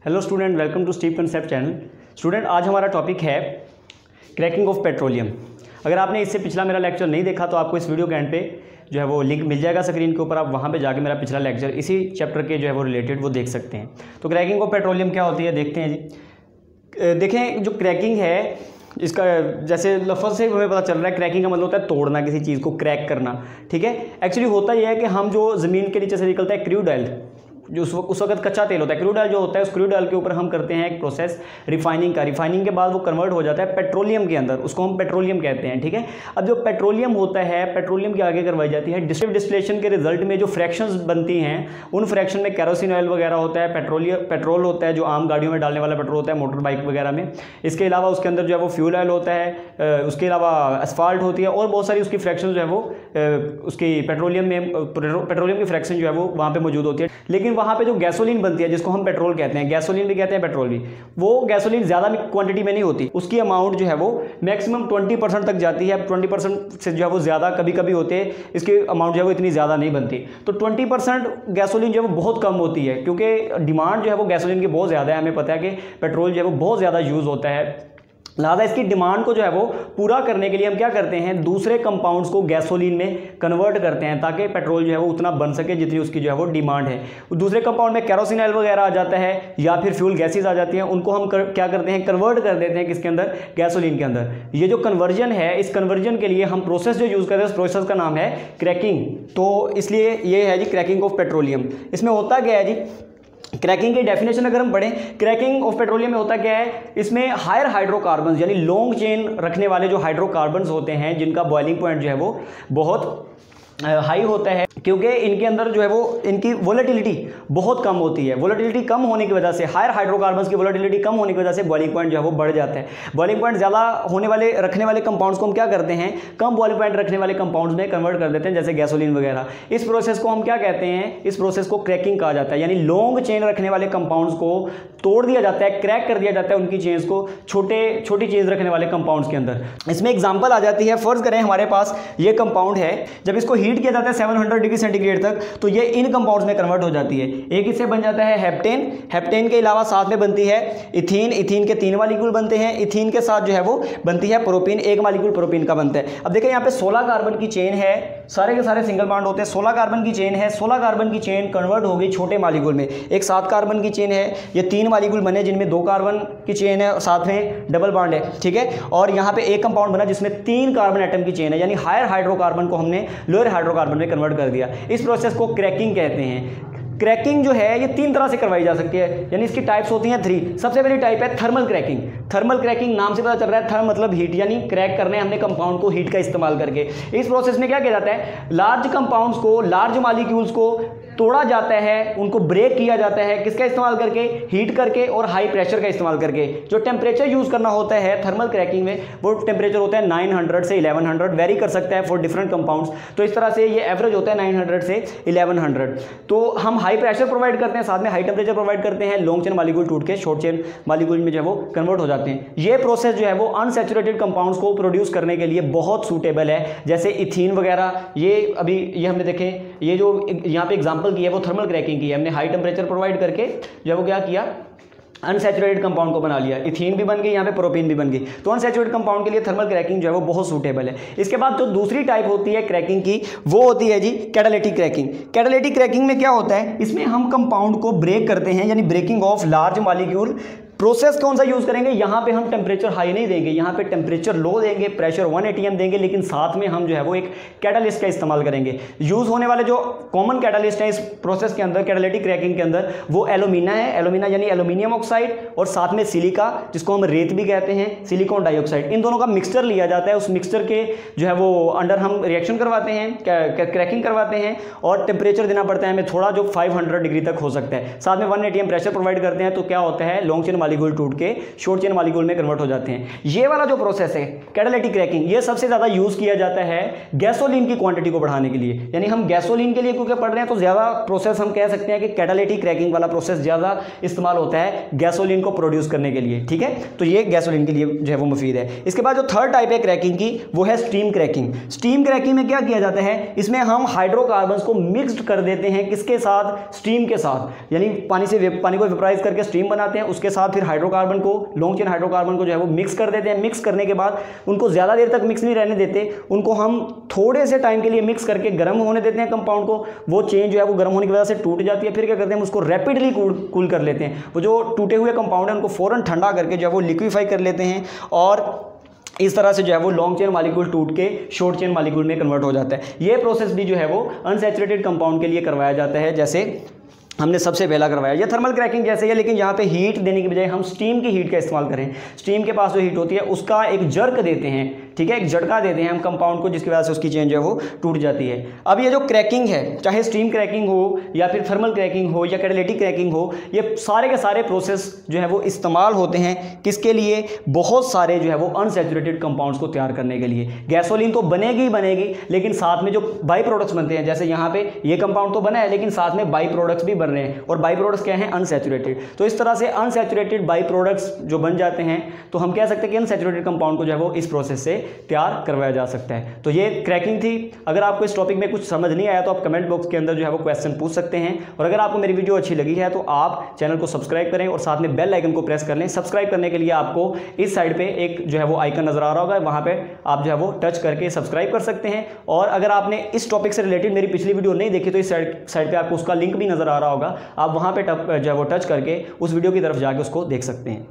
Hello student, welcome to Steve concept channel. Student, आज हमारा topic है क्रैकिंग ऑफ पेट्रोलियम। अगर आपने इससे पिछला मेरा लेक्चर नहीं देखा तो आपको इस वीडियो के एंड पे जो है वो लिंक मिल जाएगा स्क्रीन के ऊपर। आप वहाँ पे जाके मेरा पिछला लेक्चर इसी चैप्टर के जो है वो रिलेटेड वो देख सकते हैं। तो क्रैकिंग ऑफ पेट्रोलियम क्या होती है देखते हैं जी। देखें, जो क्रैकिंग है इसका जैसे लफ्ज़ से हमें पता चल रहा है, क्रैकिंग का मतलब होता है तोड़ना, किसी चीज़ को क्रैक करना। ठीक है, एक्चुअली होता यह है कि हम जो ज़मीन के नीचे से निकलता है क्रूड ऑयल, जो उस वक्त कच्चा तेल होता है, क्रूड ऑयल जो होता है, उस क्रूड ऑयल के ऊपर हम करते हैं एक प्रोसेस रिफाइनिंग का। रिफाइनिंग के बाद वो कन्वर्ट हो जाता है पेट्रोलियम के अंदर, उसको हम पेट्रोलियम कहते हैं। ठीक है, अब जो पेट्रोलियम होता है, पेट्रोलियम की आगे करवाई जाती है डिस्टिलेशन के रिजल्ट में जो फ्रैक्शंस बनती हैं, उन फ्रैक्शन में कैरोसिन ऑयल वगैरह होता है, पेट्रोल होता है जो आम गाड़ियों में डालने वाला पेट्रोल होता है, मोटर बाइक वगैरह में। इसके अलावा उसके अंदर जो है वो फ्यूल ऑयल होता है, उसके अलावा एस्फाल्ट होती है और बहुत सारी उसकी फ्रैक्शन जो है वो उसकी पेट्रोलियम की फ्रैक्शन जो है वो वहाँ पर मौजूद होती है। लेकिन वहाँ पर जो गैसोलीन बनती है, जिसको हम पेट्रोल कहते हैं, गैसोलीन भी कहते हैं पेट्रोल भी, वो गैसोलीन ज़्यादा क्वांटिटी में नहीं होती। उसकी अमाउंट जो है वो मैक्सिमम 20% तक जाती है। 20% से जो है वो ज़्यादा कभी कभी होते हैं, इसकी अमाउंट जो है वो इतनी ज़्यादा नहीं बनती। तो 20% गैसोलीन जो है वो बहुत कम होती है, क्योंकि डिमांड जो है वो गैसोलीन की बहुत ज़्यादा है। हमें पता है कि पेट्रोल जो है वो बहुत ज़्यादा यूज़ होता है, लिहाजा इसकी डिमांड को जो है वो पूरा करने के लिए हम क्या करते हैं, दूसरे कंपाउंड्स को गैसोलीन में कन्वर्ट करते हैं ताकि पेट्रोल जो है वो उतना बन सके जितनी उसकी जो है वो डिमांड है। दूसरे कंपाउंड में कैरोसिन ऑयल वगैरह आ जाता है या फिर फ्यूल गैसेज आ जाती हैं, उनको हम क्या करते हैं, कन्वर्ट कर देते हैं किसके अंदर, गैसोलीन के अंदर। ये जो कन्वर्जन है, इस कन्वर्जन के लिए हम प्रोसेस जो यूज़ करते हैं, उस प्रोसेस का नाम है क्रैकिंग। तो इसलिए ये है जी क्रैकिंग ऑफ पेट्रोलियम। इसमें होता क्या है जी, क्रैकिंग की डेफिनेशन अगर हम पढ़ें, क्रैकिंग ऑफ पेट्रोलियम में होता क्या है, इसमें हायर हाइड्रोकार्बन्स यानी लॉन्ग चेन रखने वाले जो हाइड्रोकार्बन्स होते हैं, जिनका बॉइलिंग पॉइंट जो है वो बहुत हाई होता है, क्योंकि इनके अंदर जो है वो इनकी वोलेटिलिटी बहुत कम होती है। वोलेटिलिटी कम होने की वजह से, हायर हाइड्रोकार्बन्स की वोलेटिलिटी कम होने की वजह से बॉइलिंग पॉइंट जो है वो बढ़ जाता है। बॉइलिंग पॉइंट ज़्यादा होने वाले रखने वाले कंपाउंड्स को हम क्या करते हैं, कम बॉइलिंग पॉइंट रखने वाले कंपाउंड्स में कन्वर्ट कर देते हैं, जैसे गैसोलीन वगैरह। इस प्रोसेस को हम क्या कहते हैं, इस प्रोसेस को क्रैकिंग कहा जाता है। यानी लॉन्ग चेन रखने वाले कंपाउंड्स को तोड़ दिया जाता है, क्रैक कर दिया जाता है उनकी चेन्स को छोटी चेन्स रखने वाले कंपाउंड्स के अंदर। इसमें एग्जांपल आ जाती है, फर्ज करें हमारे पास ये कंपाउंड है, जब इसको हीट किया जाता है 700 डिग्री सेंटीग्रेड तक, तो ये इन कंपाउंड्स में कन्वर्ट हो जाती है। एक इससे बन जाता है हेप्टेन, हेप्टेन के अलावा साथ में बनती है इथीन, इथीन के 3 मॉलिक्यूल बनते हैं, इथीन के साथ जो है वो बनती है प्रोपीन, 1 मॉलिक्यूल प्रोपीन का बनता है। अब देखें यहाँ पे 16 कार्बन की चेन है, सारे के सारे सिंगल बॉन्ड होते हैं, 16 कार्बन की चेन है, 16 कार्बन की चेन कन्वर्ट हो गई छोटे मॉलिक्यूल में। एक 7 कार्बन की चेन है, ये 3 मॉलिक्यूल बने जिनमें 2 कार्बन की चेन है और साथ में डबल बॉन्ड है। ठीक है, और यहाँ पे एक कंपाउंड बना जिसमें 3 कार्बन एटम की चेन है, यानी हायर हाइड्रोकार्बन को हमने लोअर हाइड्रोकार्बन में कन्वर्ट कर दिया। इस प्रोसेस को क्रैकिंग कहते हैं। क्रैकिंग जो है ये 3 तरह से करवाई जा सकती है, यानी इसकी टाइप्स होती हैं 3। सबसे पहली टाइप है थर्मल क्रैकिंग। थर्मल क्रैकिंग नाम से पता चल रहा है, थर्म मतलब हीट, यानी क्रैक करने हमने कंपाउंड को हीट का इस्तेमाल करके। इस प्रोसेस में क्या किया जाता है, लार्ज कंपाउंड्स को, लार्ज मॉलिक्यूल्स को तोड़ा जाता है, उनको ब्रेक किया जाता है, किसका इस्तेमाल करके, हीट करके और हाई प्रेशर का इस्तेमाल करके। जो टेम्परेचर यूज़ करना होता है थर्मल क्रैकिंग में, वो टेम्परेचर होता है 900 से 1100, वेरी कर सकता है फॉर डिफरेंट कंपाउंड्स। तो इस तरह से ये एवरेज होता है 900 से 1100। तो हम हाई प्रेशर प्रोवाइड करते हैं, साथ में हाई टेम्परेचर प्रोवाइड करते हैं, लॉन्ग चेन मॉलिक्यूल टूट के शॉर्ट चेन मॉलिक्यूल में जो है वो कन्वर्ट हो जाते हैं। ये प्रोसेस जो है वो अनसैचुरेटेड कंपाउंड्स को प्रोड्यूस करने के लिए बहुत सूटेबल है, जैसे इथीन वगैरह। ये अभी ये हमने देखे, ये जो यहाँ पे एग्जाम्पल की है वो थर्मल क्रैकिंग की है। हमने हाई टेम्परेचर प्रोवाइड करके जो है वो क्या किया, अनसैचुरेटेड कंपाउंड को बना लिया, इथीन भी बन गई, यहाँ पे प्रोपीन भी बन गई। तो अनसैचुरेटेड कंपाउंड के लिए थर्मल क्रैकिंग जो है वो बहुत सूटेबल है। इसके बाद जो दूसरी टाइप होती है क्रैकिंग की, वो होती है जी कैटालिटिक क्रैकिंग। कैटालिटिक क्रैकिंग में क्या होता है, इसमें हम कंपाउंड को ब्रेक करते हैं, यानी breaking of large molecule. Process कौन सा यूज़ करेंगे, यहाँ पे हम टेम्परेचर हाई नहीं देंगे, यहाँ पे टेम्परेचर लो देंगे, प्रेशर 1 atm देंगे, लेकिन साथ में हम जो है वो एक कैटालिस्ट का इस्तेमाल करेंगे। यूज़ होने वाले जो कॉमन कैटालिस्ट है इस प्रोसेस के अंदर, कैटालिटिक क्रैकिंग के अंदर, वो एलुमिना है। एलुमिना यानी एल्यूमिनियम ऑक्साइड, और साथ में सिलिका, जिसको हम रेत भी कहते हैं, सिलिकॉन डाइऑक्साइड। इन दोनों का मिक्सचर लिया जाता है। उस मिक्सचर के जो है वो अंडर हम रिएक्शन करवाते हैं, क्रैकिंग करवाते हैं, और टेम्परेचर देना पड़ता है हमें थोड़ा, जो 500 डिग्री तक हो सकता है। साथ में 1 atm प्रेशर प्रोवाइड करते हैं। तो क्या होता है, लॉन्ग चेन मॉलिक्यूल टूट के शॉर्ट चेन मॉलिक्यूल में कन्वर्ट हो जाते हैं। ये वाला जो प्रोसेस है कैटालिटिक क्रैकिंग, ये सबसे ज़्यादा यूज़ किया जाता है गैसोलीन की क्वांटिटी को बढ़ाने के लिए। यानी हम गैसोलीन के लिए क्योंकि पढ़ रहे हैं तो ज़्यादा प्रोसेस हम कह सकते हैं कि कैटालिटिक क्रैकिंग वाला प्रोसेस ज़्यादा इस्तेमाल होता है गैसोलीन को प्रोड्यूस करने के लिए। ठीक है, तो ये गैसोलीन के लिए जो है वो मुफीद है। इसके बाद जो थर्ड टाइप है क्रैकिंग की वो है स्टीम क्रैकिंग। स्टीम क्रैकिंग में क्या किया जाता है, इसमें हम हाइड्रोकार्बन्स को मिक्स्ड कर देते हैं, किसके साथ, स्टीम के साथ। यानी पानी को वेपराइज करके स्टीम बनाते हैं, उसके साथ फिर हाइड्रोकार्बन को, लॉन्ग चेन हाइड्रोकार्बन को जो है वो मिक्स कर देते हैं। मिक्स करने के बाद उनको ज़्यादा देर तक मिक्स नहीं रहने देते, उनको हम थोड़े से टाइम के लिए मिक्स करके गर्म होने देते हैं कंपाउंड को। वो चेन जो है वो गर्म होने की वजह से टूट जाती है। फिर क्या करते हैं, उसको रैपिडली कूल कर लेते हैं। वो जो टूटे हुए कंपाउंड है उनको फ़ौरन ठंडा करके जो है वो लिक्विफाई कर लेते हैं और इस तरह से जो है वो लॉन्ग चेन मॉलिक्यूल टूट के शॉर्ट चेन मॉलिक्यूल में कन्वर्ट हो जाता है। ये प्रोसेस भी जो है वो अनसैचुरेटेड कंपाउंड के लिए करवाया जाता है, जैसे हमने सबसे पहला करवाया। ये थर्मल क्रैकिंग जैसे है, लेकिन यहाँ पे हीट देने की बजाय हम स्टीम की हीट का इस्तेमाल करें। स्टीम के पास जो हीट होती है उसका एक जर्क देते हैं, ठीक है, एक झटका देते हैं हम कंपाउंड को, जिसकी वजह से उसकी चेन जो है वो टूट जाती है। अब ये जो क्रैकिंग है, चाहे स्टीम क्रैकिंग हो या फिर थर्मल क्रैकिंग हो या कैटालिटिक क्रैकिंग हो, ये सारे के सारे प्रोसेस जो है वो इस्तेमाल होते हैं किसके लिए, बहुत सारे जो है वो अनसैचुरेटेड कंपाउंड्स को तैयार करने के लिए। गैसोलीन तो बनेगी ही बनेगी, लेकिन साथ में जो बाई प्रोडक्ट्स बनते हैं, जैसे यहाँ पे ये कंपाउंड तो बना है लेकिन साथ में बाई प्रोडक्ट्स भी बन रहे हैं, और बाई प्रोडक्ट्स क्या हैं, अनसैचुरेटेड। तो इस तरह से अनसैचुरेटेड बाई प्रोडक्ट्स जो बन जाते हैं, तो हम कह सकते हैं कि अनसैचुरेटेड कंपाउंड को जो है वो इस प्रोसेस से तैयार करवाया जा सकता है। तो ये क्रैकिंग थी। अगर आपको इस टॉपिक में कुछ समझ नहीं आया तो आप कमेंट बॉक्स के अंदर जो है वो क्वेश्चन पूछ सकते हैं, और अगर आपको मेरी वीडियो अच्छी लगी है तो आप चैनल को सब्सक्राइब करें और साथ में बेल आइकन को प्रेस कर लें। सब्सक्राइब करने के लिए आपको इस साइड पे एक जो है वो आइकन नजर आ रहा होगा, वहां पे आप जो है वो टच करके सब्सक्राइब कर सकते हैं। और अगर आपने इस टॉपिक से रिलेटेड मेरी पिछली वीडियो नहीं देखी तो इस साइड पे आपको उसका लिंक भी नजर आ रहा होगा, आप वहां पे जो है वो टच करके उस वीडियो की तरफ जाके उसको देख सकते हैं।